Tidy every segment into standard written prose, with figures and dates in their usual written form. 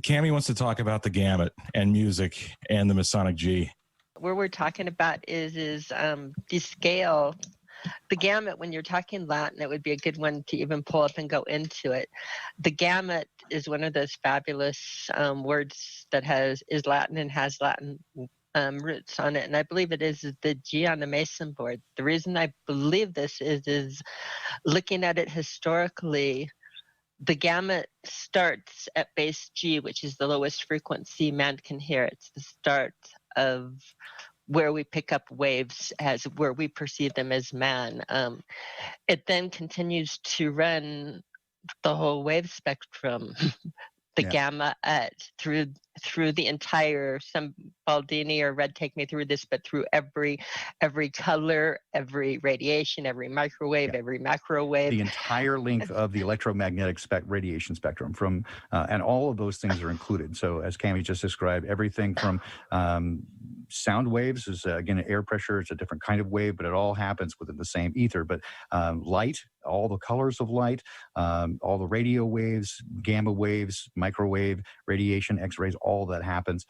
Camy wants to talk about the gamut and music and the Masonic G. What we're talking about is the scale. The gamut, when you're talking Latin, it would be a good one to even pull up and go into it. The gamut is one of those fabulous words that is Latin and has Latin roots on it. And I believe it is the G on the Mason board. The reason I believe this is looking at it historically. The gamut starts at base G, which is the lowest frequency man can hear. It's the start of where we pick up waves as where we perceive them as man. It then continues to run the whole wave spectrum, the gamma through the entire, some Baldini or Red take me through this, but through every color, every radiation, every microwave, every macro wave. The entire length of the electromagnetic radiation spectrum from, and all of those things are included. So as Camy just described, everything from sound waves is, again, air pressure, it's a different kind of wave, but it all happens within the same ether. But light, all the colors of light, all the radio waves, gamma waves, microwave, radiation, X-rays, all that happens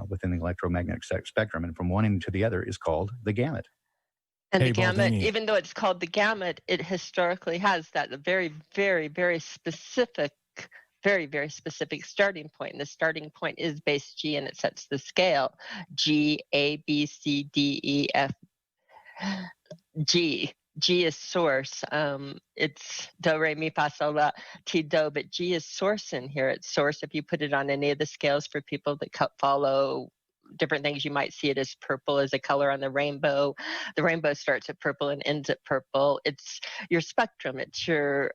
within the electromagnetic spectrum. And from one end to the other is called the gamut. And the gamut, even though it's called the gamut, it historically has that very, very, very specific, very, very specific starting point. And the starting point is base G, and it sets the scale. G, A, B, C, D, E, F, G. G is source. It's do, re, mi, fa, sol, la, ti, do, but G is source in here. It's source. If you put it on any of the scales for people that follow different things, you might see it as purple as a color on the rainbow. The rainbow starts at purple and ends at purple. It's your spectrum. It's your,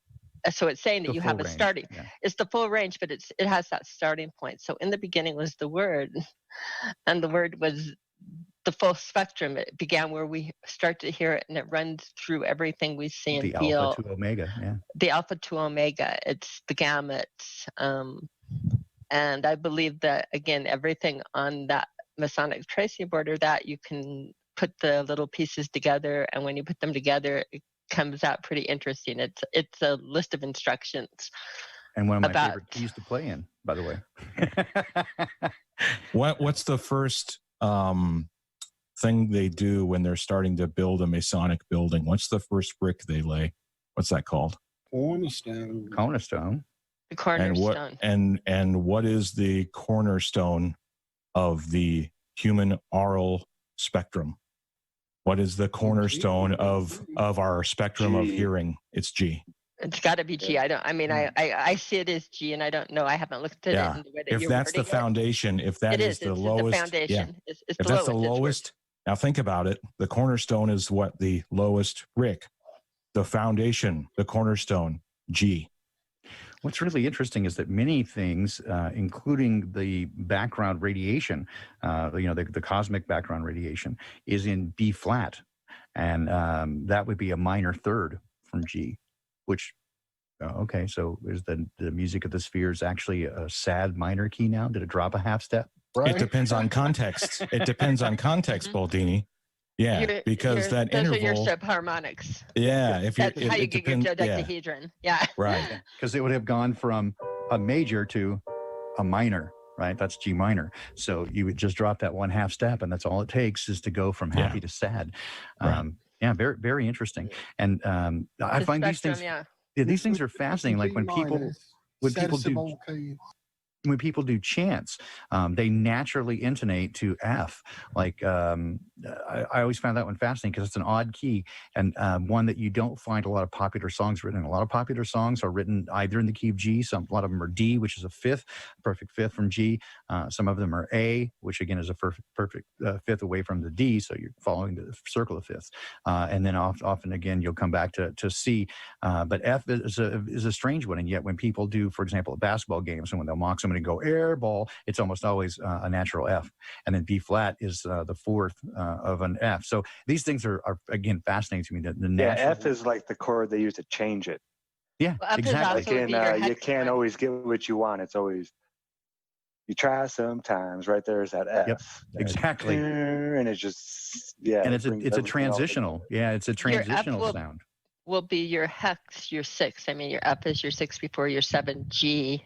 so it's saying that you have a starting. Yeah. It's the full range, but it has that starting point. So in the beginning was the word, and the word was the full spectrum. It began where we start to hear it, and it runs through everything we see and feel. The alpha to omega, yeah. The alpha to omega. It's the gamut. And I believe that, again, everything on that Masonic tracing board, or that you can put the little pieces together, and when you put them together, it comes out pretty interesting. It's a list of instructions. And one of my favorite keys to play in, by the way. What's the first thing they do when they're starting to build a Masonic building? What's the first brick they lay? What's that called? Cornerstone. The cornerstone. And what is the cornerstone of the human aural spectrum? What is the cornerstone of our spectrum of hearing? It's G. It's got to be G. I see it as G, and I don't know. I haven't looked at it. In the way that if that's the foundation, if that is the lowest, the foundation. It's if that's the lowest, now think about it. The cornerstone is what? The lowest brick. The foundation, the cornerstone, G. What's really interesting is that many things, including the background radiation, the cosmic background radiation, is in B flat, and that would be a minor third from G. Which, okay, so is the music of the spheres actually a sad minor key now? Did it drop a half step? Right? It depends on context. It depends on context, Baldini. Yeah, because that those interval. Those are your subharmonics. Yeah, that's how you get your dodecahedron. Yeah. Right, because it would have gone from a major to a minor. Right, that's G minor. So you would just drop that one half step, and that's all it takes is to go from happy to sad. Right. Yeah, very, very interesting. And I find these things. Yeah, these things are fascinating. Like when people do chants, they naturally intonate to F. Like I always found that one fascinating because it's an odd key, and one that you don't find a lot of popular songs written in. A lot of popular songs are written either in the key of G. A lot of them are D, which is a perfect fifth from G. Some of them are A, which again is a perfect fifth away from the D, so you're following the circle of fifths. And then often again you'll come back to C. But F is a strange one, and yet when people do, for example, at basketball games, and when they'll mock somebody and go air ball, it's almost always a natural F. And then B flat is the fourth of an F. So these things are again fascinating to me. The F is like the chord they use to change it. Yeah, exactly. You can't always get what you want. It's always, you try sometimes. Right there is that F. Yep, exactly. And it's just, yeah. And it's a transitional. Yeah, it's a transitional sound. Will be your hex, your 6. I mean, your F is your 6 before your 7 G.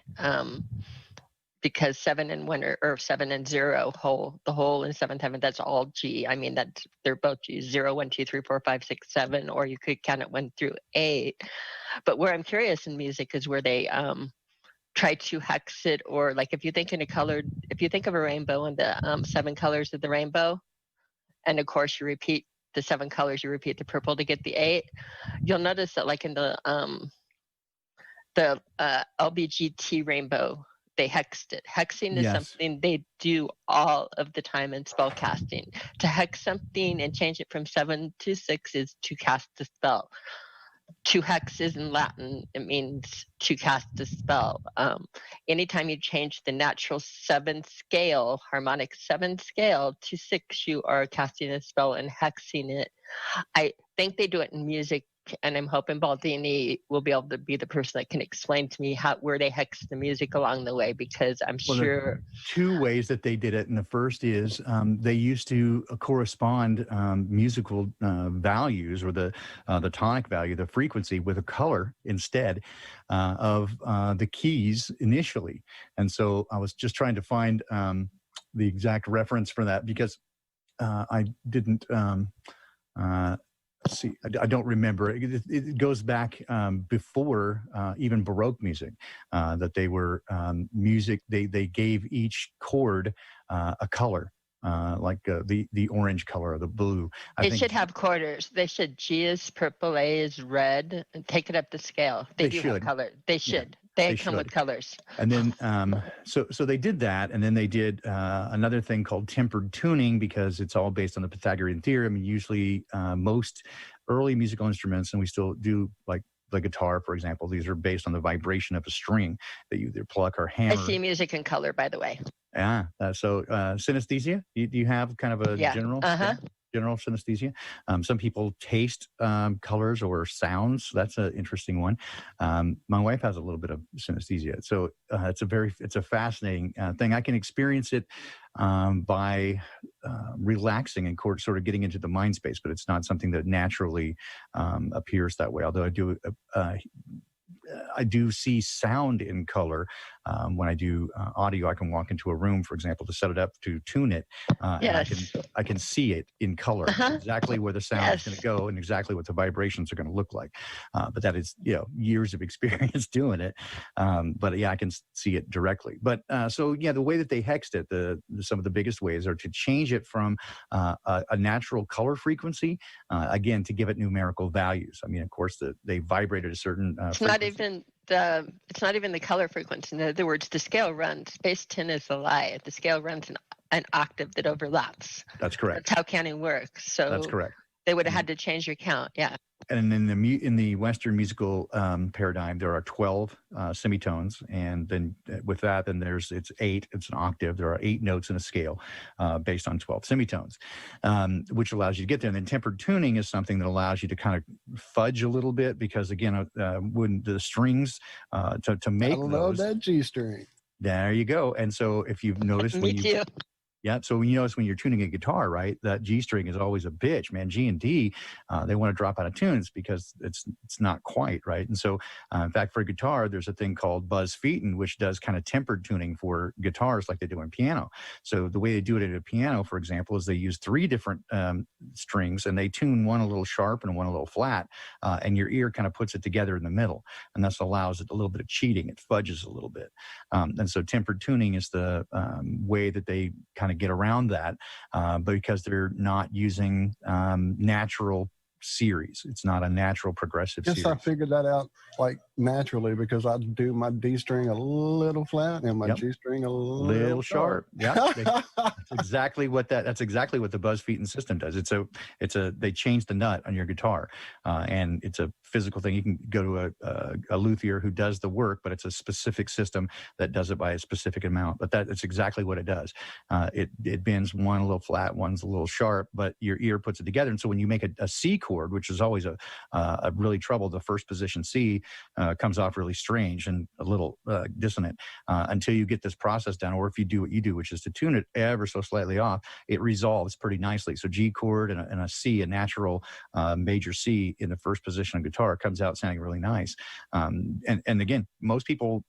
because 7 and 1 or 7 and 0 whole, the whole in 7th heaven, that's all G. I mean, that's, they're both G, 0, 1, 2, 3, 4, 5, 6, 7, or you could count it 1 through 8. But where I'm curious in music is where they try to hex it, or like if you think in a colored, if you think of a rainbow and the 7 colors of the rainbow, and of course you repeat the 7 colors, you repeat the purple to get the 8, you'll notice that like in the LBGT rainbow, they hexed it. Hexing is something they do all of the time in spell casting. To hex something and change it from 7 to 6 is to cast a spell. To hex is in Latin, it means to cast a spell. Anytime you change the natural 7 scale, harmonic 7 scale to 6, you are casting a spell and hexing it. I think they do it in music, and I'm hoping Baldini will be able to be the person that can explain to me where they hex the music along the way, because I'm sure. 2 ways that they did it, and the first is they used to correspond musical values, or the tonic value, the frequency, with a color instead of the keys initially. And so I was just trying to find the exact reference for that, because I didn't. See, I don't remember. It goes back before even Baroque music, that they were music. They gave each chord a color, like the orange color or the blue. They should have quarters. They should. G is purple, A is red, and take it up the scale. They do have color. They should. Yeah. They come with colors. And then, so they did that, and then they did another thing called tempered tuning, because it's all based on the Pythagorean theorem. And usually, most early musical instruments, and we still do, like the guitar, for example, these are based on the vibration of a string that you either pluck or hammer. I see music in color, by the way. Yeah. So synesthesia, do you have kind of a general? General synesthesia. Some people taste colors or sounds. That's an interesting one. My wife has a little bit of synesthesia, so it's a fascinating thing. I can experience it by relaxing and sort of getting into the mind space, but it's not something that naturally appears that way. Although I do see sound in color. When I do audio, I can walk into a room, for example, to set it up to tune it, and I can see it in color, exactly where the sound is going to go and exactly what the vibrations are going to look like. But that is, years of experience doing it. But yeah, I can see it directly. But so yeah, the way that they hexed it, some of the biggest ways are to change it from a natural color frequency, again, to give it numerical values. I mean, of course, they vibrated a certain frequency. It's not even the color frequency. In other words, the scale runs. Base 10 is the lie. The scale runs an octave that overlaps. That's correct. That's how counting works. So that's correct. They would have had to change your count. Yeah. And in the Western musical paradigm, there are 12 semitones, and then with that, then it's 8. It's an octave. There are 8 notes in a scale based on 12 semitones, which allows you to get there. And then tempered tuning is something that allows you to kind of fudge a little bit, because again, when the strings to make I don't know that G string. There you go. And so if you've noticed, Me too. Yeah, so you notice when you're tuning a guitar, right, that G string is always a bitch, man. G and D, they want to drop out of tunes because it's not quite right. And so, in fact, for a guitar, there's a thing called Buzz Feiten, which does kind of tempered tuning for guitars like they do in piano. So the way they do it at a piano, for example, is they use 3 different strings, and they tune one a little sharp and one a little flat, and your ear kind of puts it together in the middle, and this allows it a little bit of cheating. It fudges a little bit, and so tempered tuning is the way that they kind of get around that, but because they're not using natural series. It's not a natural progressive series. I figured that out like naturally, because I do my D string a little flat and my G string a little sharp. Yeah, that's exactly what the Buzz Feiten system does. They change the nut on your guitar, and it's a physical thing. You can go to a luthier who does the work, but it's a specific system that does it by a specific amount. But that's exactly what it does. It bends one a little flat, one's a little sharp, but your ear puts it together. And so when you make a C chord, which is always a really trouble, the first position C comes off really strange and a little dissonant until you get this process down. Or if you do what you do, which is to tune it ever so slightly off, it resolves pretty nicely. So G chord and a C, a natural major C in the first position on guitar, comes out sounding really nice. And again, most people,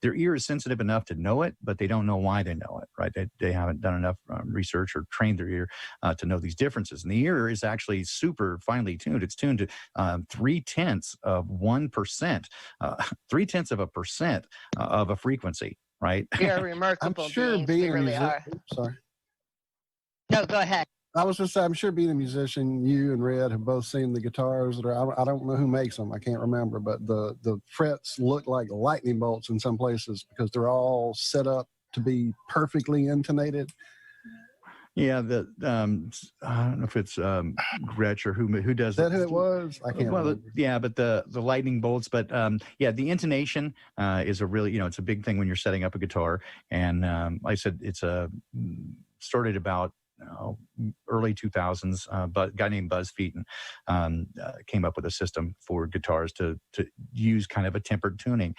their ear is sensitive enough to know it, but they don't know why they know it, right? They haven't done enough research or trained their ear to know these differences. And the ear is actually super finely tuned. It's tuned to 0.3% of 1%, 0.3% of a frequency, right? We are remarkable I'm sure beings. being We a really musician. are. Sorry. No, go ahead. I was just saying, I'm sure being a musician, you and Red have both seen the guitars that are, I don't know who makes them. I can't remember, but the frets look like lightning bolts in some places because they're all set up to be perfectly intonated. Yeah, I don't know if it's Gretsch or who does Is that who it was? I can't remember. Yeah, but the lightning bolts. But yeah, the intonation is a really, it's a big thing when you're setting up a guitar. And like I said, it's started about early 2000s, but a guy named Buzz Featon came up with a system for guitars to use kind of a tempered tuning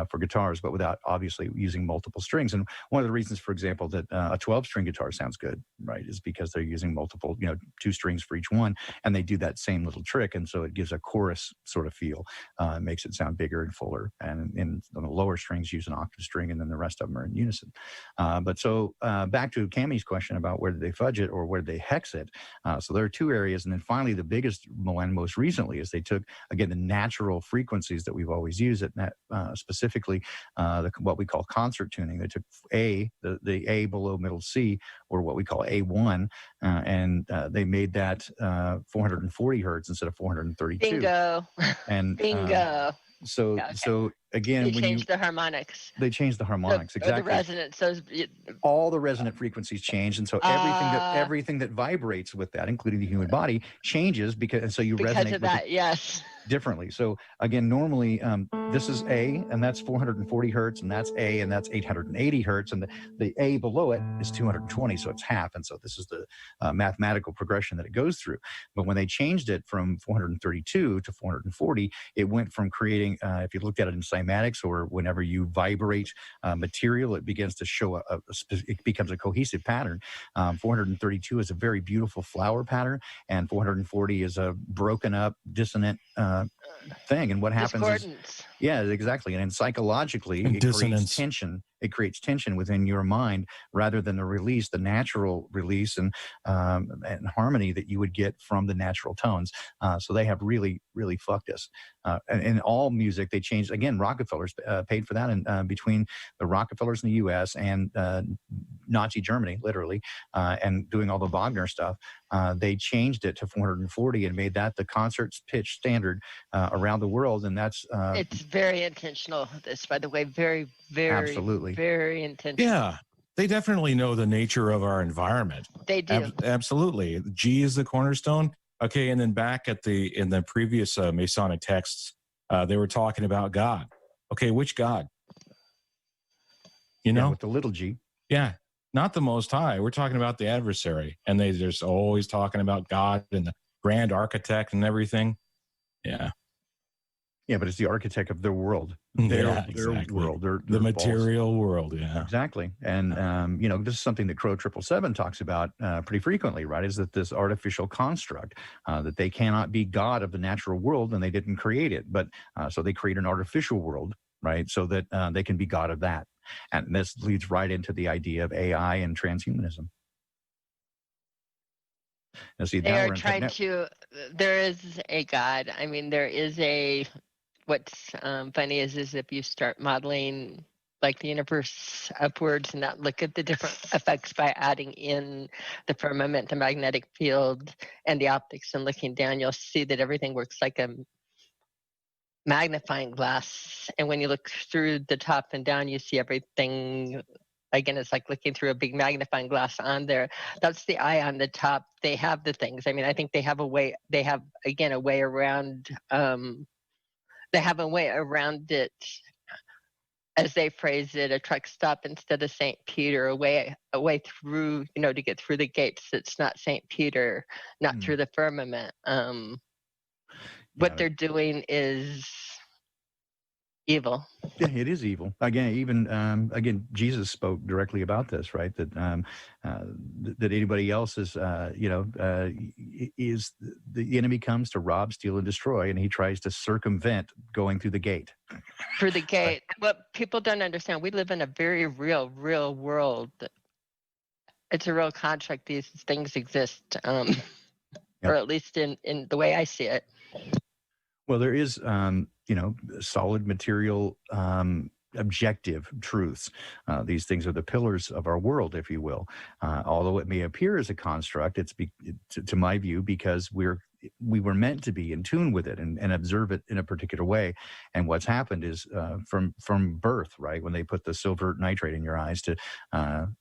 for guitars, but without obviously using multiple strings. And one of the reasons, for example, that a 12-string guitar sounds good, right, is because they're using multiple, 2 strings for each one, and they do that same little trick, and so it gives a chorus sort of feel, makes it sound bigger and fuller. And on the lower strings, use an octave string, and then the rest of them are in unison. But so back to Camy's question about where did they fudge it or where did they hex it? So there are 2 areas. And then finally, the biggest one most recently is they took, again, the natural frequencies that we've always used, specifically what we call concert tuning. They took the A below middle C, or what we call A1, and they made that 440 hertz instead of 432. Bingo. And Bingo. So Yeah, okay. So again, they changed the harmonics. They changed the harmonics, exactly. Or the resonance. So all the resonant frequencies change, and so everything that vibrates with that, including the human body, changes because you resonate because of with that. it Yes. differently. So again, normally this is A, and that's 440 hertz, and that's A, and that's 880 hertz, and the A below it is 220, so it's half. And so this is the mathematical progression that it goes through. But when they changed it from 432 to 440, it went from creating, if you looked at it in cymatics, or whenever you vibrate material, it begins to show it becomes a cohesive pattern. 432 is a very beautiful flower pattern, and 440 is a broken up, dissonant thing. And what happens is, yeah, exactly. And psychologically, it creates tension. It creates tension within your mind rather than the natural release and harmony that you would get from the natural tones. So they have really, really fucked us. And in all music, they changed. Again, Rockefellers paid for that. And between the Rockefellers in the U.S. and Nazi Germany, literally, and doing all the Wagner stuff, they changed it to 440 and made that the concert's pitch standard around the world. And that's it's very intentional. This, by the way, very, very, absolutely, very intentional. Yeah, they definitely know the nature of our environment. They do. Absolutely. G is the cornerstone. Okay, and then back in the previous Masonic texts, they were talking about God. Okay, which God? With the little G. Yeah, not the Most High. We're talking about the adversary, and they're just always talking about God and the grand architect and everything. Yeah. Yeah, but it's the architect of their world. Their world. The material world, yeah. Exactly. And, this is something that Crow 777 talks about pretty frequently, right, is that this artificial construct, that they cannot be God of the natural world, and they didn't create it. But so they create an artificial world, right, so that they can be God of that. And this leads right into the idea of AI and transhumanism. Now, see, they are trying to, there is a God. I mean, there is what's funny is if you start modeling like the universe upwards and not look at the different effects by adding in the firmament, the magnetic field, and the optics, and looking down, you'll see that everything works like a magnifying glass. And when you look through the top and down, you see everything. Again, it's like looking through a big magnifying glass on there. That's the eye on the top. They have the things. I mean, I think they have a way around. They have a way around it, as they phrase it, a truck stop instead of St. Peter, a way through, to get through the gates. It's not St. Peter, not through the firmament. What they're doing is Evil. Yeah, it is evil. Again, even Jesus spoke directly about this, right? That anybody else is, is the enemy comes to rob, steal, and destroy, and he tries to circumvent going through the gate. Through the gate. What people don't understand, we live in a very real world. It's a real contract. These things exist, Yep. or at least in the way I see it. Well, there is, solid material, objective truths. These things are the pillars of our world, if you will. Although it may appear as a construct, to my view, because we were meant to be in tune with it and observe it in a particular way. And what's happened is from birth, right, when they put the silver nitrate in your eyes to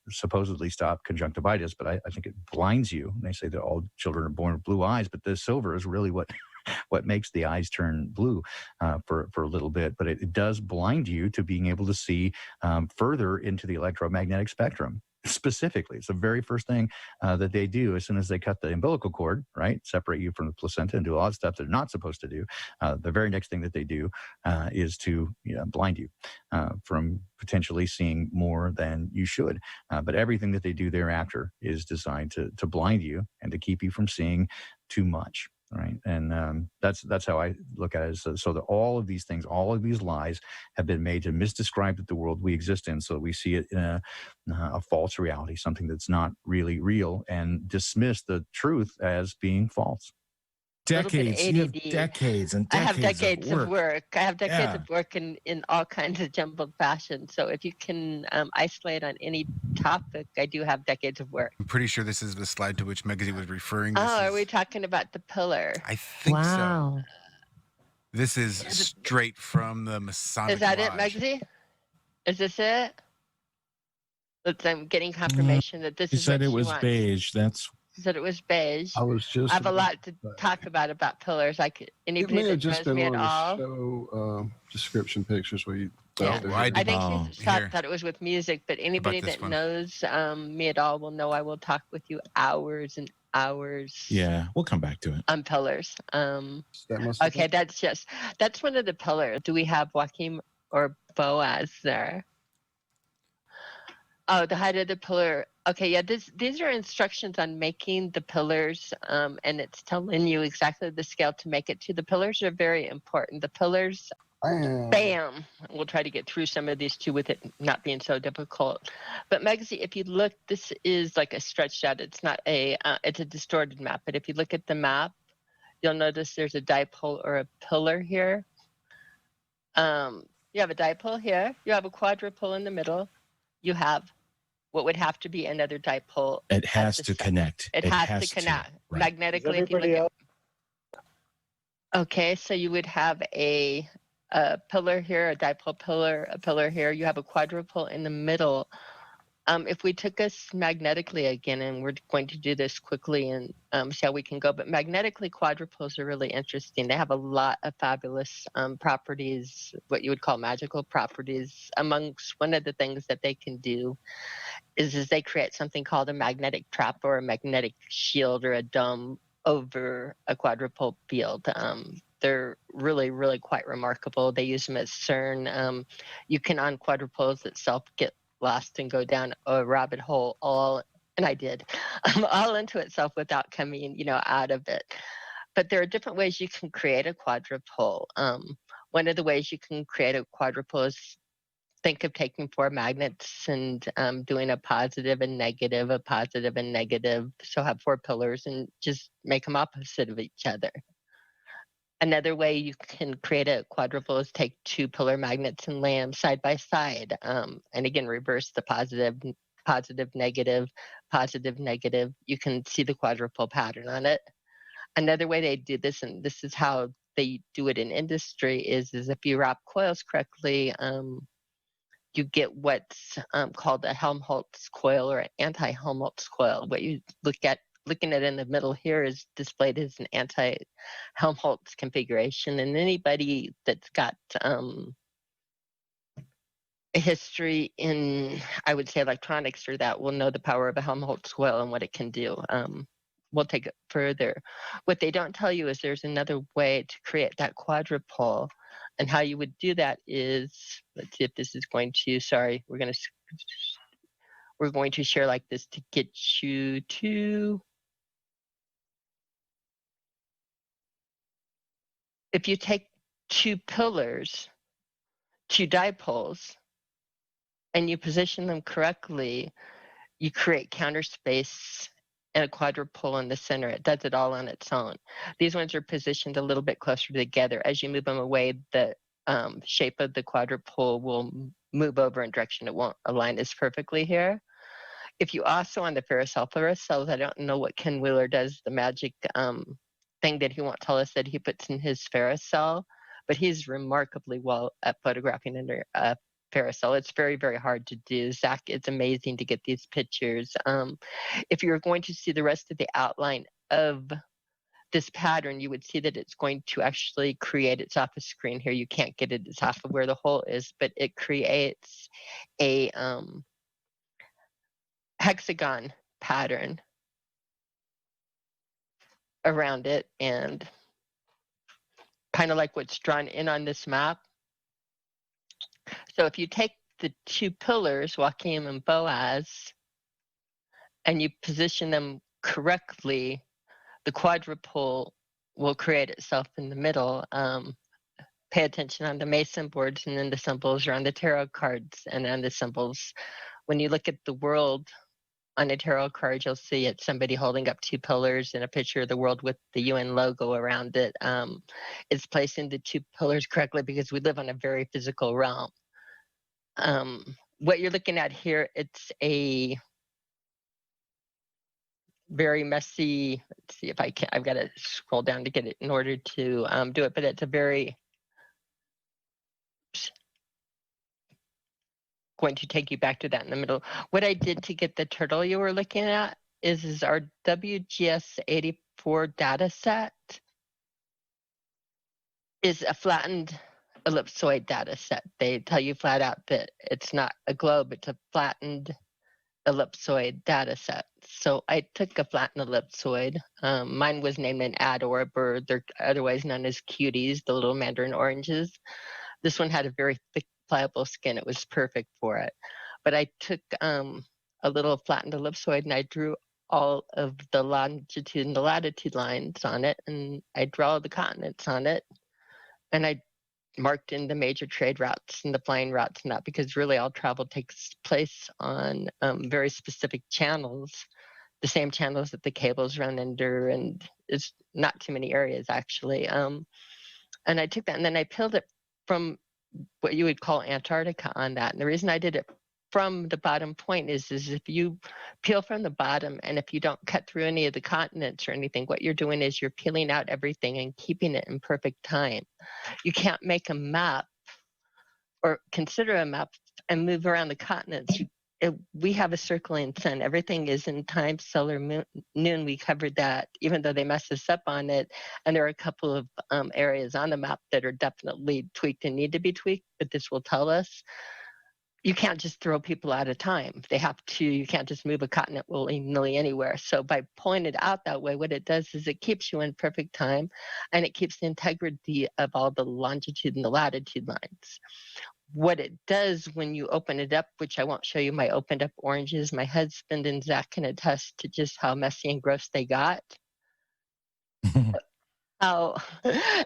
supposedly stop conjunctivitis, but I think it blinds you. And they say that all children are born with blue eyes, but the silver is really what makes the eyes turn blue for a little bit. But it does blind you to being able to see further into the electromagnetic spectrum. Specifically, it's the very first thing that they do as soon as they cut the umbilical cord, right? Separate you from the placenta and do all that stuff they're not supposed to do. The very next thing that they do is to blind you from potentially seeing more than you should. But everything that they do thereafter is designed to blind you and to keep you from seeing too much. Right. And that's how I look at it. So that all of these things, all of these lies have been made to misdescribe the world we exist in. So we see it in a false reality, something that's not really real, and dismiss the truth as being false. Decades, you have decades and decades. I have decades of work. I have decades of work in all kinds of jumbled fashion. So if you can isolate on any topic, I do have decades of work. I'm pretty sure this is the slide to which Megsy was referring. Are we talking about the pillar? I think so. This is straight from the Masonic Is that Lodge. it, Megsy? Is this it? I'm getting confirmation that this You is said what it she was wants. beige. That's Said it was beige. I was just. I have a lot to talk about pillars. Anybody that knows me at all. Show description pictures where you. Yeah. I think she thought it was with music, but anybody that knows me at all will know I will talk with you hours and hours. Yeah, we'll come back to it. On pillars. Okay, that's one of the pillars. Do we have Joachim or Boaz there? Oh, the height of the pillar. Okay, yeah, these are instructions on making the pillars, and it's telling you exactly the scale to make it to. The pillars are very important. The pillars, bam. We'll try to get through some of these too with it not being so difficult. But Megsy, if you look, this is like a stretched out. It's not it's a distorted map. But if you look at the map, you'll notice there's a dipole or a pillar here. You have a dipole here. You have a quadrupole in the middle. You have what would have to be another dipole. It has to connect. It has to connect right. magnetically. If you look at, okay, so you would have a pillar here, a dipole pillar, a pillar here. You have a quadrupole in the middle. If we took us magnetically again, and we're going to do this quickly and see how we can go, but magnetically quadrupoles are really interesting. They have a lot of fabulous properties, what you would call magical properties. Amongst one of the things that they can do is they create something called a magnetic trap or a magnetic shield or a dome over a quadrupole field. They're really, really quite remarkable. They use them at CERN. You can, on quadrupoles itself, get lost and go down a rabbit hole and I did, all into itself without coming, out of it. But there are different ways you can create a quadrupole. One of the ways you can create a quadrupole is think of taking four magnets and doing a positive and negative, so have four pillars and just make them opposite of each other. Another way you can create a quadrupole is take two pillar magnets and lay them side by side. And again, reverse the positive, negative. You can see the quadrupole pattern on it. Another way they do this, and this is how they do it in industry, is if you wrap coils correctly, you get what's called a Helmholtz coil or an anti-Helmholtz coil. What you looking at in the middle here is displayed as an anti-Helmholtz configuration. And anybody that's got a history in, I would say, electronics or that will know the power of a Helmholtz coil and what it can do. We'll take it further. What they don't tell you is there's another way to create that quadrupole. And how you would do that is, let's see if this is going to, sorry, we're going to share like this to get you to, if you take two pillars, two dipoles, and you position them correctly, you create counter space and a quadrupole in the center. It does it all on its own. These ones are positioned a little bit closer together. As you move them away, the shape of the quadrupole will move over in direction. It won't align as perfectly here. If you also on the ferrocells, I don't know what Ken Wheeler does, the magic thing that he won't tell us that he puts in his ferrocell, but he's remarkably well at photographing under a ferrocell. It's very, very hard to do. Zach, it's amazing to get these pictures. If you're going to see the rest of the outline of this pattern, you would see that it's going to actually create, it's off a screen here, you can't get it, it's off of where the hole is, but it creates a hexagon pattern around it, and kind of like what's drawn in on this map. So if you take the two pillars, Joachim and Boaz, and you position them correctly, the quadrupole will create itself in the middle. Pay attention on the Mason boards, and then the symbols are on the tarot cards and on the symbols. When you look at the world on a tarot card, you'll see it's somebody holding up two pillars and a picture of the world with the UN logo around it. It's placing the two pillars correctly because we live on a very physical realm. What you're looking at here, it's a very messy, let's see if I can, I've got to scroll down to get it in order to do it, but it's a very, going to take you back to that in the middle. What I did to get the turtle you were looking at is our WGS 84 data set is a flattened ellipsoid data set. They tell you flat out that it's not a globe, it's a flattened ellipsoid data set. So I took a flattened ellipsoid. Mine was named an ador bird. They're otherwise known as cuties, the little mandarin oranges. This one had a very thick, pliable skin. It was perfect for it. But I took a little flattened ellipsoid and I drew all of the longitude and the latitude lines on it, and I drew all the continents on it, and I marked in the major trade routes and the flying routes and that, because really all travel takes place on very specific channels, the same channels that the cables run under, and it's not too many areas actually. And I took that and then I peeled it from what you would call Antarctica on that. And the reason I did it from the bottom point is if you peel from the bottom and if you don't cut through any of the continents or anything, what you're doing is you're peeling out everything and keeping it in perfect time. You can't make a map or consider a map and move around the continents. We have a circling sun. Everything is in time, solar, noon. We covered that, even though they messed us up on it. And there are a couple of areas on the map that are definitely tweaked and need to be tweaked, but this will tell us. You can't just throw people out of time. They have to, you can't just move a continent willy-nilly anywhere. So by pulling it out that way, what it does is it keeps you in perfect time, and it keeps the integrity of all the longitude and the latitude lines. What it does when you open it up, which I won't show you my opened up oranges, my husband and Zach can attest to just how messy and gross they got. Oh,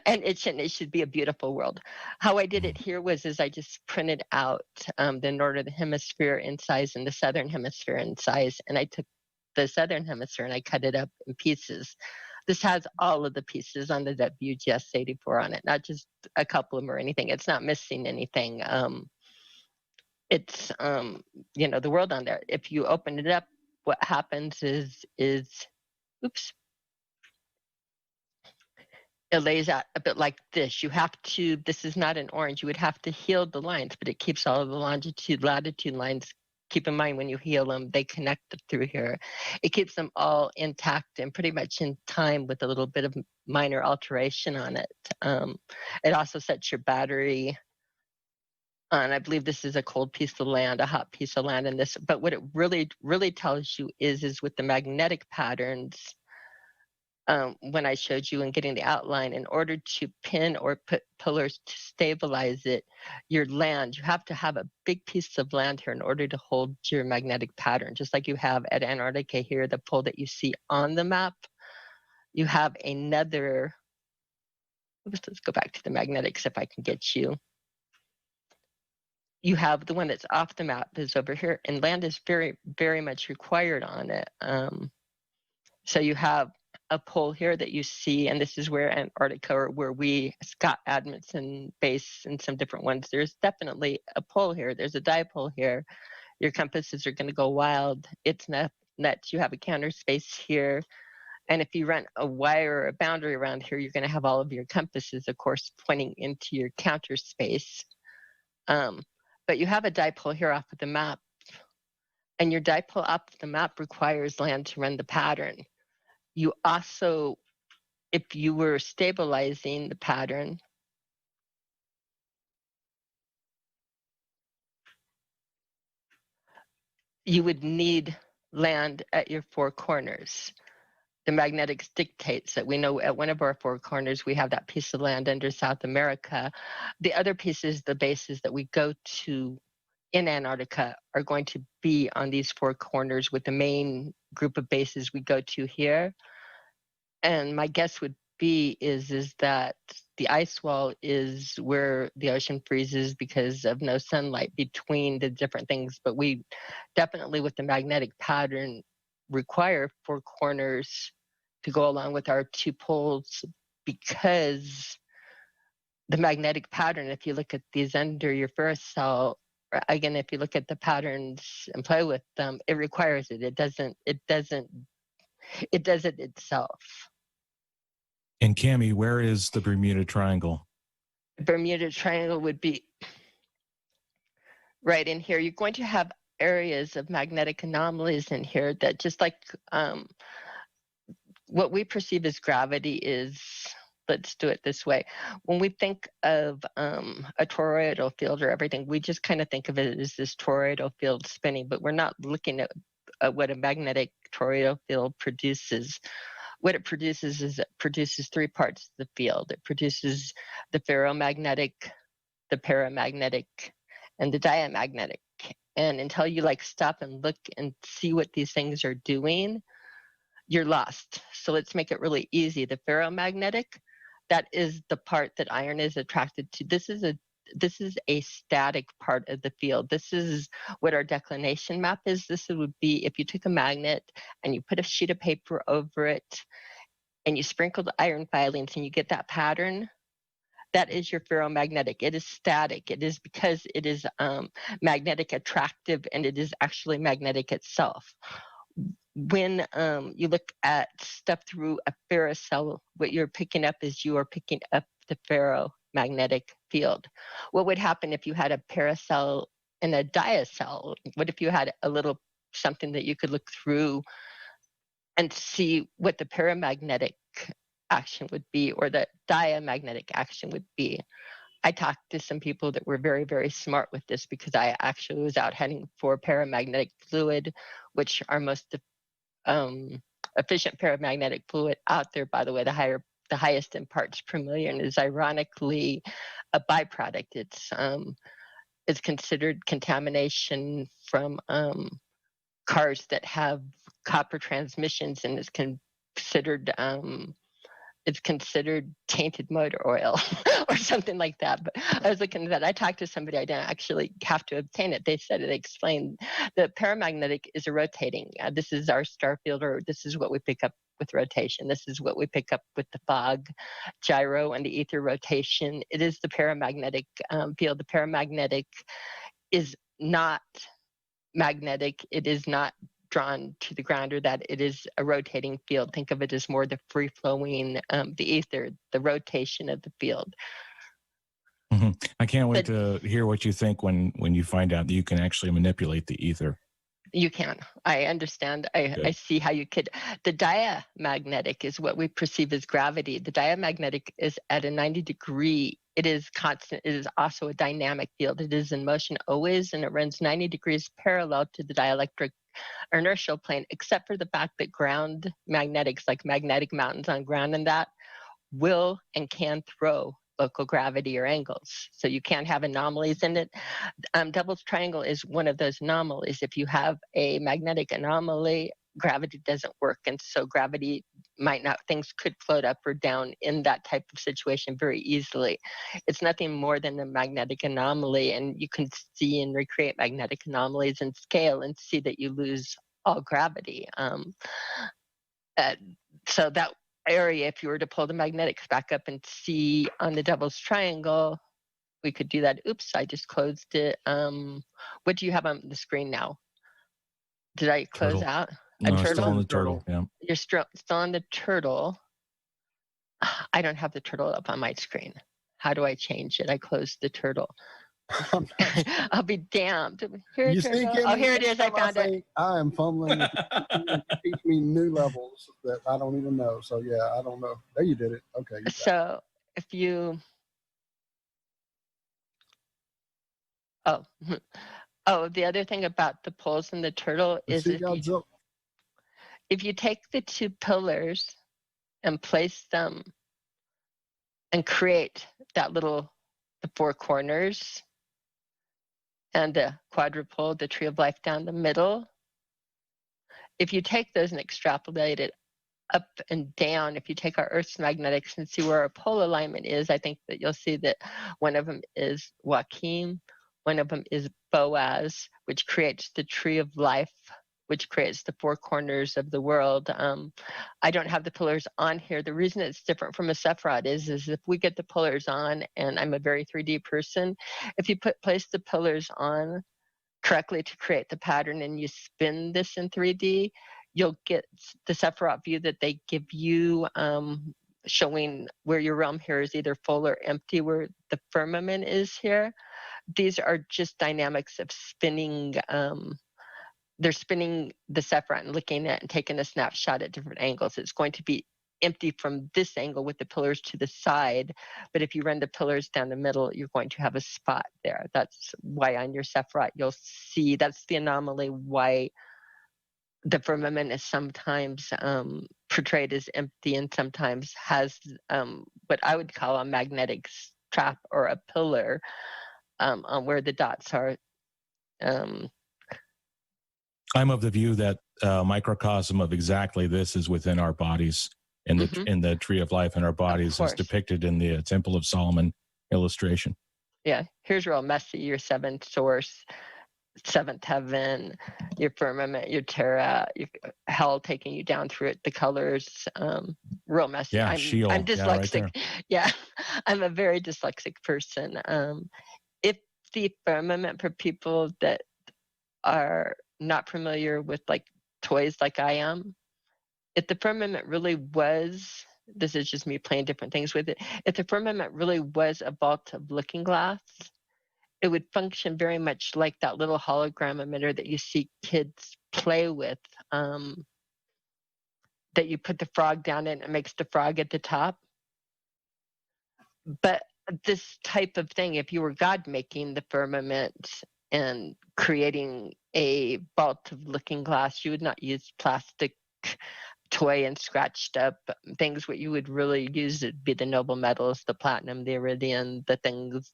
and it should be a beautiful world. How I did it here was I just printed out the northern hemisphere in size and the southern hemisphere in size, and I took the southern hemisphere and I cut it up in pieces. This has all of the pieces on the WGS 84 on it, not just a couple of them or anything. It's not missing anything. It's the world on there. If you open it up, what happens is oops. It lays out a bit like this. You have to, this is not an orange, you would have to heal the lines, but it keeps all of the longitude, latitude lines. Keep in mind when you heal them, they connect through here. It keeps them all intact and pretty much in time with a little bit of minor alteration on it. It also sets your battery on. I believe this is a cold piece of land, a hot piece of land in this, but what it really, really tells you is with the magnetic patterns, when I showed you in getting the outline, in order to pin or put pillars to stabilize it, your land, you have to have a big piece of land here in order to hold your magnetic pattern, just like you have at Antarctica here, the pole that you see on the map. You have another, let's go back to the magnetics if I can get you. You have the one that's off the map is over here, and land is very, very much required on it. So you have a pole here that you see, and this is where Antarctica, or where we, Scott Adamson base and some different ones, there's definitely a pole here. There's a dipole here. Your compasses are going to go wild. It's nuts. You have a counter space here. And if you run a wire or a boundary around here, you're going to have all of your compasses, of course, pointing into your counter space. But you have a dipole here off of the map. And your dipole off the map requires land to run the pattern. You also, if you were stabilizing the pattern, you would need land at your four corners. The magnetics dictates that we know at one of our four corners, we have that piece of land under South America. The other pieces, the bases that we go to in Antarctica, are going to be on these four corners with the main group of bases we go to here. And my guess would be is that the ice wall is where the ocean freezes because of no sunlight between the different things. But we definitely, with the magnetic pattern, require four corners to go along with our two poles, because the magnetic pattern, if you look at these under your ferrocell, again, if you look at the patterns and play with them, it requires it. It does it itself. And Camy, where is the Bermuda Triangle? The Bermuda Triangle would be right in here. You're going to have areas of magnetic anomalies in here that, just like what we perceive as gravity is, let's do it this way. When we think of a toroidal field or everything, we just kind of think of it as this toroidal field spinning, but we're not looking at what a magnetic toroidal field produces. What it produces is it produces three parts of the field. It produces the ferromagnetic, the paramagnetic, and the diamagnetic. And until you stop and look and see what these things are doing, you're lost. So let's make it really easy. The ferromagnetic, that is the part that iron is attracted to. This is a static part of the field. This is what our declination map is. This would be if you took a magnet and you put a sheet of paper over it and you sprinkled iron filings and you get that pattern. That is your ferromagnetic. It is static. It is because it is magnetic attractive, and it is actually magnetic itself. When you look at stuff through a ferrocell, what you're picking up is you are picking up the ferromagnetic field. What would happen if you had a paracell and a diacell? What if you had a little something that you could look through and see what the paramagnetic action would be, or the diamagnetic action would be? I talked to some people that were very, very smart with this, because I actually was out hunting for paramagnetic fluid, which our most efficient paramagnetic fluid out there, by the way, the highest in parts per million, is ironically a byproduct. It's considered contamination from cars that have copper transmissions, and it's considered tainted motor oil or something like that. But I was looking at that. I talked to somebody. I didn't actually have to obtain it. They said it explained the paramagnetic is a rotating. This is our star field, or this is what we pick up with rotation. This is what we pick up with the fog, gyro, and the ether rotation. It is the paramagnetic field. The paramagnetic is not magnetic. It is not drawn to the ground, or that it is a rotating field. Think of it as more the free-flowing, the ether, the rotation of the field. Mm-hmm. I can't wait to hear what you think when you find out that you can actually manipulate the ether. You can. I understand. I see how you could. The diamagnetic is what we perceive as gravity. The diamagnetic is at a 90-degree. It is constant. It is also a dynamic field. It is in motion always, and it runs 90 degrees parallel to the dielectric inertial plane, except for the fact that ground magnetics, like magnetic mountains on ground and that, will and can throw local gravity or angles. So you can't have anomalies in it. Devil's Triangle is one of those anomalies. If you have a magnetic anomaly, gravity doesn't work. And so gravity might not, things could float up or down in that type of situation very easily. It's nothing more than a magnetic anomaly. And you can see and recreate magnetic anomalies in scale and see that you lose all gravity. So that area, if you were to pull the magnetics back up and see on the Devil's Triangle, we could do that. Oops, I just closed it. What do you have on the screen now? Did I close Turtle. out? No, turtle? still on the turtle. Yeah. You're still on the turtle. I don't have the turtle up on my screen. How do I change it? I closed the turtle. I'll be damned. Here, You turtle. see, Camy, Oh, here it is. I every time found it. think I am fumbling. You teach me new levels that I don't even know. So yeah, I don't know. There, you did it. Okay. You got it. So if you, the other thing about the poles and the turtle is if you take the two pillars and place them and create that little, the four corners and the quadrupole, the tree of life down the middle, if you take those and extrapolate it up and down, if you take our Earth's magnetics and see where our pole alignment is, I think that you'll see that one of them is Joachim, one of them is Boaz, which creates the tree of life, which creates the four corners of the world. I don't have the pillars on here. The reason it's different from a Sephiroth is if we get the pillars on, and I'm a very 3D person, if you place the pillars on correctly to create the pattern and you spin this in 3D, you'll get the Sephiroth view that they give you, showing where your realm here is either full or empty, where the firmament is here. These are just dynamics of spinning. They're spinning the Sephiroth and looking at and taking a snapshot at different angles. It's going to be empty from this angle with the pillars to the side, but if you run the pillars down the middle, you're going to have a spot there. That's why on your Sephiroth you'll see, that's the anomaly why the firmament is sometimes portrayed as empty and sometimes has what I would call a magnetic trap or a pillar on where the dots are. I'm of the view that microcosm of exactly this is within our bodies, in the in the tree of life in our bodies is depicted in the Temple of Solomon illustration. Yeah, here's real messy. Your seventh source, seventh heaven, your firmament, your terra, your hell taking you down through it. The colors, real messy. Yeah, I'm dyslexic. Yeah, right I'm a very dyslexic person. If the firmament, for people that are not familiar with like toys like I am, if the firmament really was, this is just me playing different things with it, if the firmament really was a vault of looking glass, it would function very much like that little hologram emitter that you see kids play with, that you put the frog down in and it makes the frog at the top. But this type of thing, if you were God making the firmament and creating a vault of looking glass, you would not use plastic toy and scratched up things. What you would really use would be the noble metals, the platinum, the iridium, the things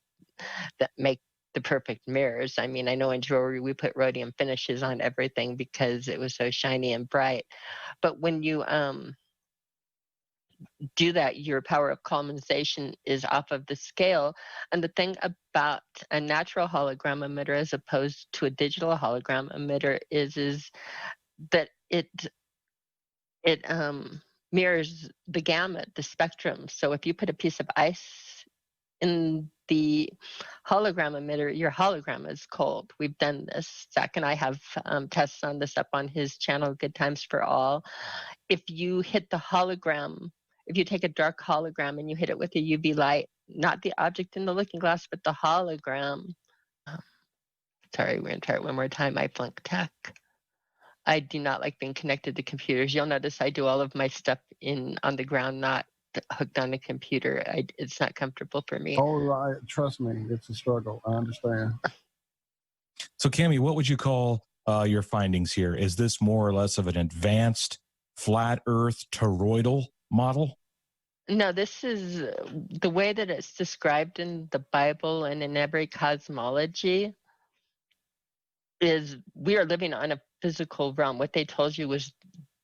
that make the perfect mirrors. I mean, I know in jewelry we put rhodium finishes on everything because it was so shiny and bright. But when you do that, your power of colonization is off of the scale. And the thing about a natural hologram emitter as opposed to a digital hologram emitter is that it mirrors the gamut, the spectrum. So if you put a piece of ice in the hologram emitter, your hologram is cold. We've done this. Zach and I have tests on this up on his channel, Good Times for All. If you hit the hologram, if you take a dark hologram and you hit it with a UV light, not the object in the looking glass, but the hologram. Sorry, we're going to try it one more time. I flunk tech. I do not like being connected to computers. You'll notice I do all of my stuff on the ground, not hooked on a computer. It's not comfortable for me. Oh, right. Trust me, it's a struggle. I understand. So, Camy, what would you call your findings here? Is this more or less of an advanced flat Earth toroidal model? No, this is the way that it's described in the Bible and in every cosmology is we are living on a physical realm. What they told you was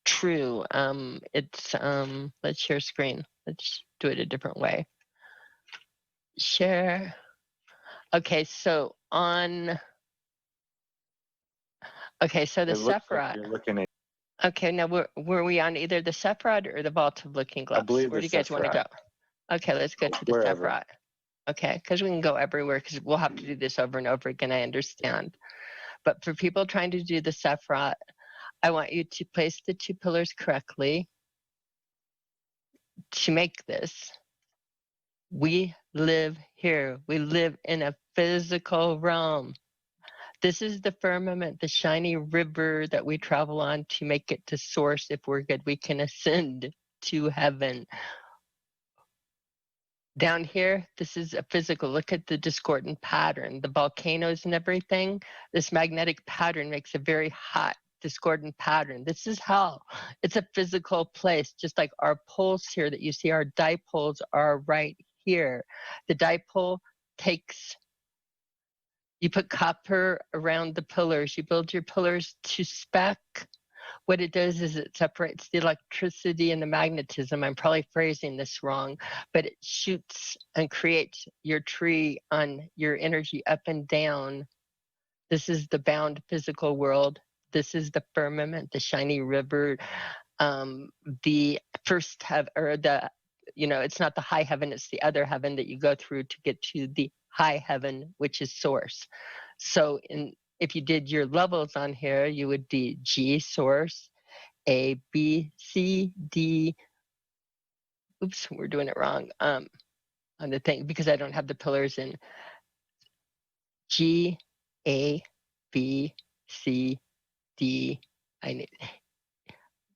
true. Let's share screen. Let's do it a different way. Share. Okay, so the It looks like Sephiroth. you're looking at. Okay, now were we on either the Sephiroth or the Vault of Looking Glass? believe Where the do you guys want to Sephiroth. go? Okay, let's go to the Wherever. Sephiroth. Okay, because we can go everywhere because we'll have to do this over and over again, I understand. But for people trying to do the Sephiroth, I want you to place the two pillars correctly to make this. We live here. We live in a physical realm. This is the firmament, the shiny river that we travel on to make it to source. If we're good, we can ascend to heaven. Down here, this is a physical. Look at the discordant pattern, the volcanoes and everything. This magnetic pattern makes a very hot, discordant pattern. This is hell. It's a physical place, just like our poles here that you see, our dipoles are right here. The dipole takes, you put copper around the pillars. You build your pillars to spec. What it does is it separates the electricity and the magnetism. I'm probably phrasing this wrong, but it shoots and creates your tree on your energy up and down. This is the bound physical world. This is the firmament, the shiny river. The first it's not the high heaven, it's the other heaven that you go through to get to the high heaven, which is source. So if you did your levels on here, you would be G, source, A, B, C, D. Oops, we're doing it wrong on the thing because I don't have the pillars in. G, A, B, C, D.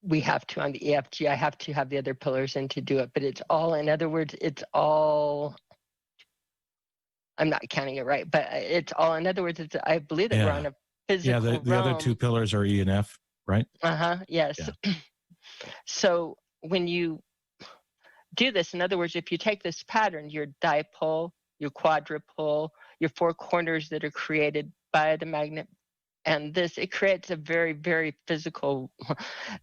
We have to on the EFG. I have to have the other pillars in to do it, but it's all, in other words, it's all, I'm not counting it right, but it's all, in other words, I believe that we're on a physical realm. The other two pillars are E and F, right? Yes. Yeah. So when you do this, in other words, if you take this pattern, your dipole, your quadrupole, your four corners that are created by the magnet, and this, it creates a very, very physical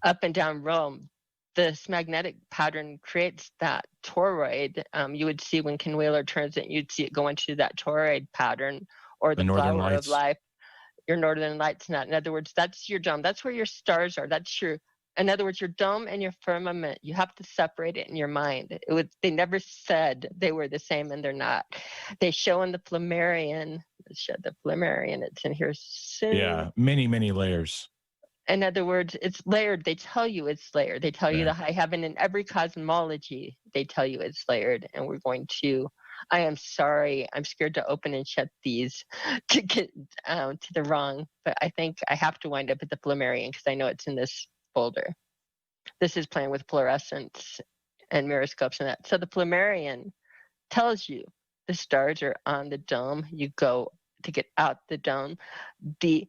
up and down realm. This magnetic pattern creates that toroid. You would see when Ken Wheeler turns it, you'd see it go into that toroid pattern, or the Northern flower Lights. of life, your northern lights. Not, in other words, that's your dome. That's where your stars are. That's your, in other words, your dome and your firmament. You have to separate it in your mind. They never said they were the same, and they're not. They show in the Flammarion. Let's show the Flammarion. It's in here soon. Yeah, many, many layers. In other words, it's layered. They tell you it's layered. They tell you the high heaven. In every cosmology, they tell you it's layered. And we're going to, I am sorry, I'm scared to open and shut these to get to the wrong. But I think I have to wind up at the Flammarion because I know it's in this folder. This is playing with fluorescence and miroscopes and that. So the Flammarion tells you the stars are on the dome. You go to get out the dome. The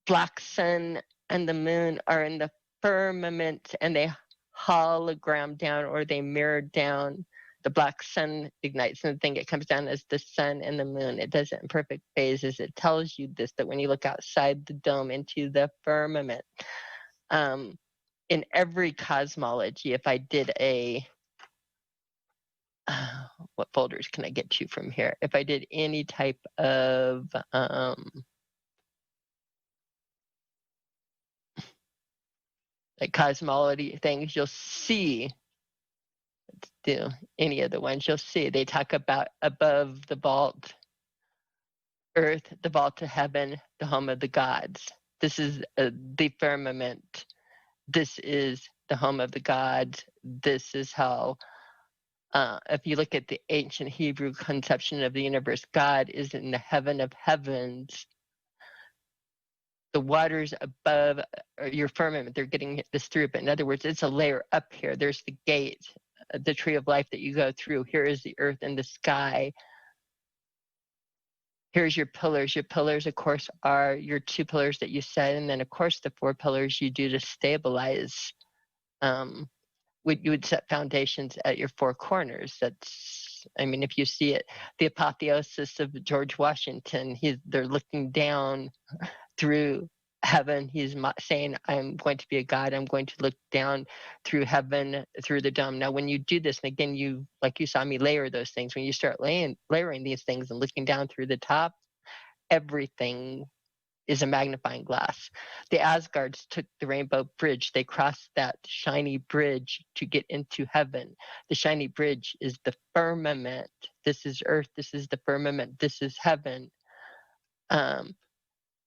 black sun and the moon are in the firmament, and they hologram down, or they mirror down. The black sun ignites, and the thing it comes down as the sun and the moon. It does it in perfect phases. It tells you this, that when you look outside the dome into the firmament, in every cosmology, if I did a what folders can I get to from here? If I did any type of like cosmology things, you'll see, let's do any of the ones, you'll see they talk about above the vault, earth, the vault to heaven, the home of the gods. This is the firmament. This is the home of the gods. This is how, if you look at the ancient Hebrew conception of the universe, God is in the heaven of heavens. The waters above your firmament, they're getting this through. But in other words, it's a layer up here. There's the gate, the tree of life that you go through. Here is the earth and the sky. here's your pillars. Your pillars, of course, are your 2 pillars that you set, and then of course the 4 pillars you do to stabilize. You would set foundations at your 4 corners. That's, I mean, if you see it, the apotheosis of George Washington, they're looking down through heaven. He's saying, I'm going to be a God. I'm going to look down through heaven, through the dome. Now, when you do this, and again, like you saw me layer those things, when you start layering these things and looking down through the top, everything is a magnifying glass. The Asgards took the rainbow bridge. They crossed that shiny bridge to get into heaven. The shiny bridge is the firmament. This is earth. This is the firmament. This is heaven.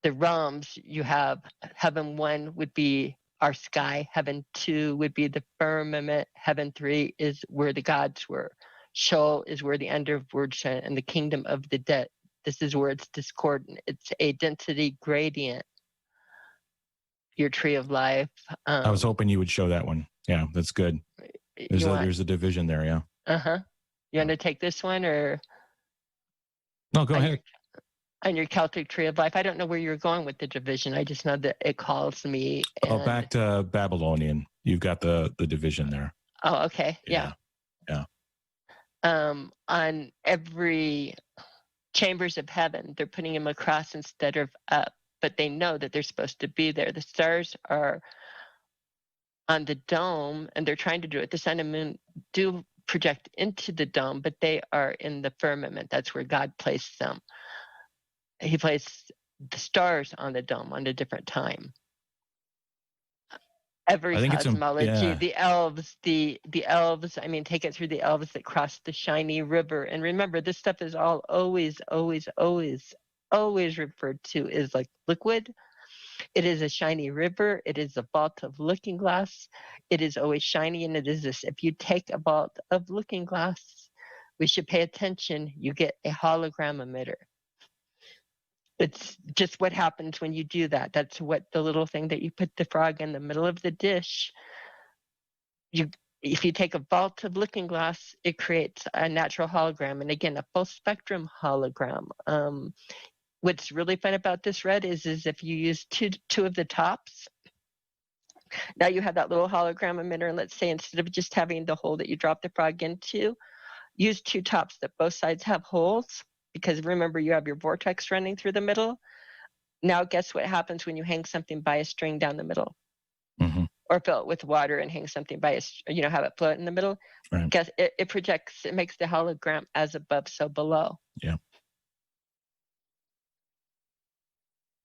The realms, you have heaven 1 would be our sky. Heaven 2 would be the firmament. Heaven 3 is where the gods were. Sheol is where the underworld and the kingdom of the dead. This is where it's discordant. It's a density gradient. Your tree of life. I was hoping you would show that one. Yeah, that's good. There's a division there. Yeah. Uh-huh. You want to take this one or? No, go ahead. On your Celtic tree of life. I don't know where you're going with the division. I just know that it calls me. Back to Babylonian. You've got the division there. Oh, okay. Yeah. On every chambers of heaven, they're putting them across instead of up, but they know that they're supposed to be there. The stars are on the dome, and they're trying to do it. The sun and moon do project into the dome, but they are in the firmament. That's where God placed them. He placed the stars on the dome on a different time. Every cosmology, the elves, the elves, I mean, take it through the elves that crossed the shiny river. And remember, this stuff is all always referred to as like liquid. It is a shiny river. It is a vault of looking glass. It is always shiny, and it is this. If you take a vault of looking glass, we should pay attention. You get a hologram emitter. It's just what happens when you do that. That's what the little thing that you put the frog in the middle of the dish. If you take a vault of looking glass, it creates a natural hologram. And again, a full spectrum hologram. What's really fun about this, Red, is if you use two of the tops, now you have that little hologram emitter. And let's say instead of just having the hole that you drop the frog into, use 2 tops that both sides have holes. Because remember, you have your vortex running through the middle. Now, guess what happens when you hang something by a string down the middle? Mm-hmm. Or fill it with water and hang something by have it float in the middle? Right. Guess it projects, it makes the hologram as above, so below. Yeah.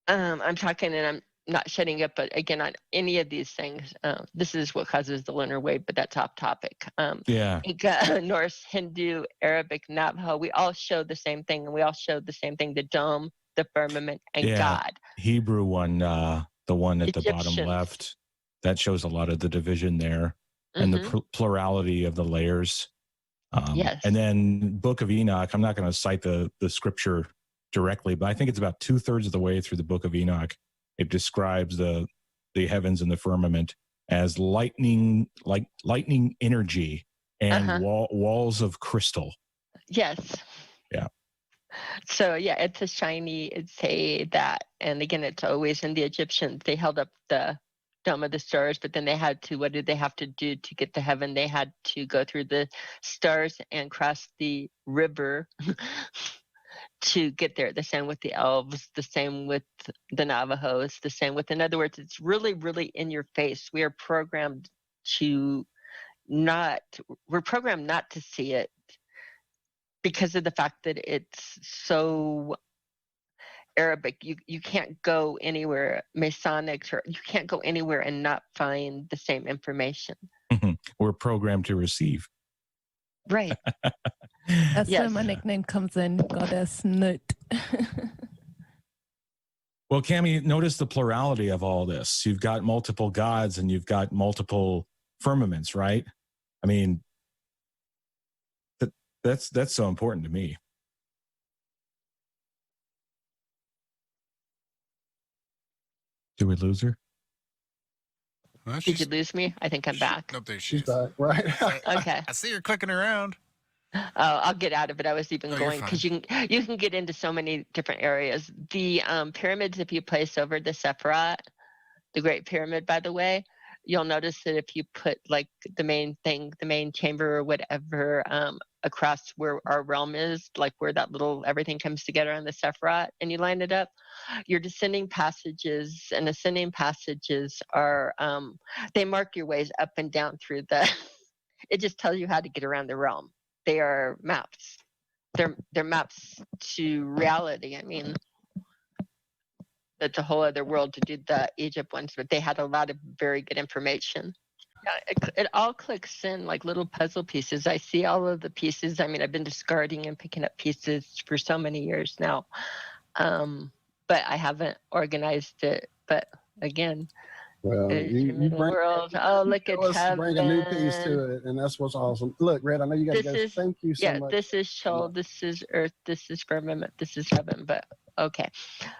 I'm talking, and I'm not shutting up, but again, on any of these things, this is what causes the lunar wave, but that's off topic. Inca, Norse, Hindu, Arabic, Navajo, we all show the same thing, and we all show the same thing: the dome, the firmament, and God. Hebrew one, the one at Egyptians. The bottom left, that shows a lot of the division there, and the plurality of the layers. Yes. And then Book of Enoch, I'm not going to cite the scripture directly, but I think it's about 2/3 of the way through the Book of Enoch. It describes the heavens and the firmament as lightning energy and walls of crystal. Yes. Yeah. So it's a shiny, that. And again, it's always in the Egyptians. They held up the dome of the stars, but then they had to, what did they have to do to get to heaven? They had to go through the stars and cross the river to get there. The same with the elves, the same with the Navajos, the same with, in other words, it's really, really in your face. We are programmed not to see it because of the fact that it's so Arabic. You can't go anywhere, Masonic, or you can't go anywhere and not find the same information. We're programmed to receive. Right. That's where my nickname comes in, Goddess Nut. Well, Camy, notice the plurality of all this. You've got multiple gods and you've got multiple firmaments, right? I mean, that's so important to me. Did we lose her? Did you lose me? I think I'm back. Nope, there She's back, right? Okay. I see her clicking around. I'll get out of it. I was even No, you're going because you can get into so many different areas. The pyramids, if you place over the Sephiroth, the Great Pyramid, by the way, you'll notice that if you put like the main thing, the main chamber or whatever, across where our realm is, like where that little everything comes together on the Sephiroth, and you line it up, your descending passages and ascending passages are they mark your ways up and down through the. It just tells you how to get around the realm. They are maps. They're maps to reality. I mean, that's a whole other world to do the Egypt ones, but they had a lot of very good information. Yeah, it all clicks in like little puzzle pieces. I see all of the pieces. I mean, I've been discarding and picking up pieces for so many years now, but I haven't organized it. But again, Well, you bring world. Oh, look at us bring a new piece heaven. to it, and that's what's awesome. Look, Red, I know you got to This go. is Thank you so much. this is Sheol, this is earth, this is firmament, this is heaven. But okay,